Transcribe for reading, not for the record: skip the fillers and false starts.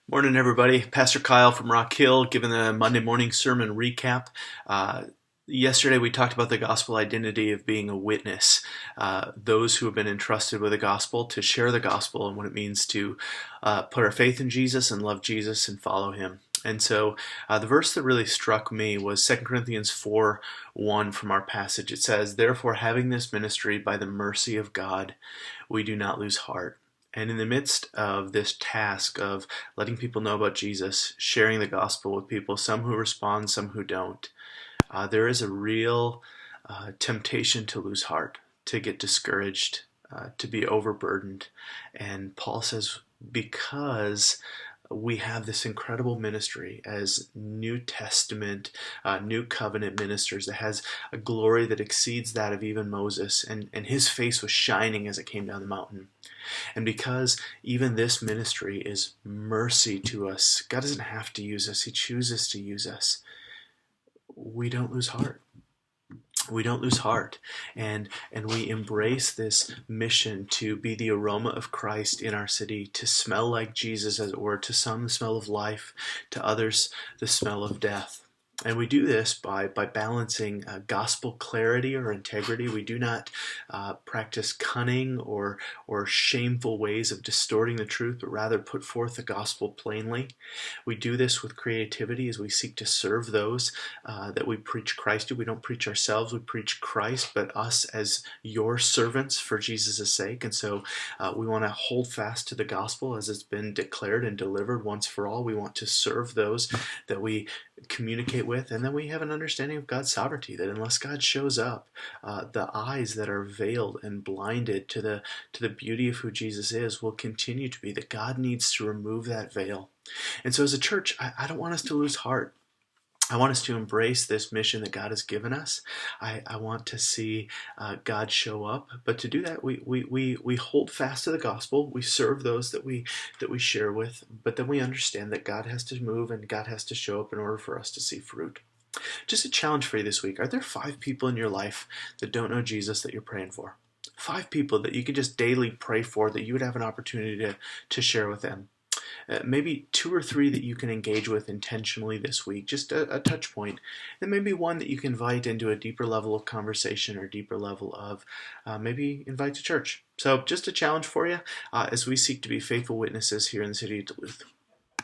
Morning, everybody. Pastor Kyle from Rock Hill giving the Monday morning sermon recap. Yesterday, we talked about the gospel identity of being a witness, those who have been entrusted with the gospel to share the gospel and what it means to put our faith in Jesus and love Jesus and follow him. And so the verse that really struck me was 2 Corinthians 4:1 from our passage. It says, "Therefore, having this ministry by the mercy of God, we do not lose heart." And in the midst of this task of letting people know about Jesus, sharing the gospel with people, some who respond, some who don't, there is a real temptation to lose heart, to get discouraged, to be overburdened. And Paul says, because we have this incredible ministry as New Testament, New Covenant ministers that has a glory that exceeds that of even Moses, and his face was shining as it came down the mountain. And because even this ministry is mercy to us, God doesn't have to use us, he chooses to use us. We don't lose heart. We don't lose heart, and we embrace this mission to be the aroma of Christ in our city, to smell like Jesus, as it were, to some the smell of life, to others the smell of death. And we do this by balancing gospel clarity or integrity. We do not practice cunning or shameful ways of distorting the truth, but rather put forth the gospel plainly. We do this with creativity as we seek to serve those that we preach Christ to. We don't preach ourselves, we preach Christ, but us as your servants for Jesus' sake. And so we want to hold fast to the gospel as it's been declared and delivered once for all. We want to serve those that we communicate with, and then we have an understanding of God's sovereignty, that unless God shows up, the eyes that are veiled and blinded to the beauty of who Jesus is will continue to be, that God needs to remove that veil. And so as a church, I don't want us to lose heart. I want us to embrace this mission that God has given us. I want to see God show up, but to do that, we hold fast to the gospel. We serve those that we share with, but then we understand that God has to move and God has to show up in order for us to see fruit. Just a challenge for you this week. Are there 5 people in your life that don't know Jesus that you're praying for? 5 people that you could just daily pray for, that you would have an opportunity to share with them. Maybe 2 or 3 that you can engage with intentionally this week, just a touch point. And maybe 1 that you can invite into a deeper level of conversation or deeper level of maybe invite to church. So just a challenge for you as we seek to be faithful witnesses here in the city of Duluth.